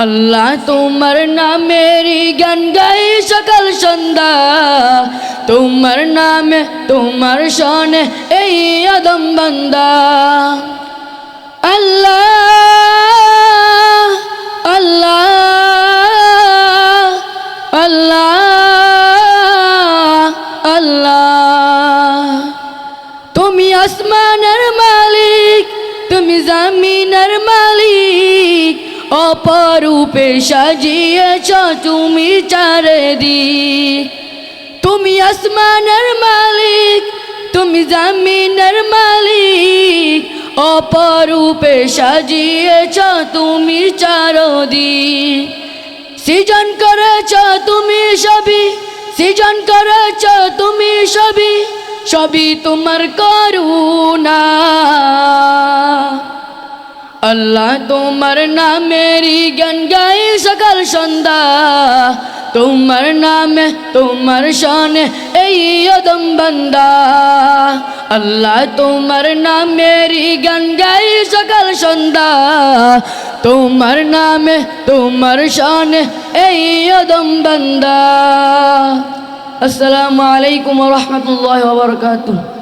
আল্লাহ তোমার নামেরই গান গাই সকাল সন্ধ্যা, তোমার নামে তোমার শনে এই আদম বান্দা। আল্লাহ আল্লাহ আল্লাহ আল্লাহ, তুমি আসমানের মালিক, তুমি জমিনের মালিক, অপরূপে সাজিয়েছ তুমি চারিদিক। তুমি আসমানের মালিক, তুমি জমিনের মালিক, অপরূপে সাজিয়েছ তুমি চারিদিক। সৃজন করেছ তুমি সবই, সৃজন করেছ তুমি সবই, সবই তোমার করুণা। আল্লাহ তোমার নামেরই গান গাই সকাল সন্ধ্যা, তোমার নামে তোমার শনে এই আদম বান্দা। আল্লাহ তোমার নামেরই গান গাই সকাল সন্ধ্যা, তোমার নামে তোমার শনে এই আদম বান্দা। আসসালামু আলাইকুম ওয়া রাহমাতুল্লাহি ওয়া বারাকাতুহু।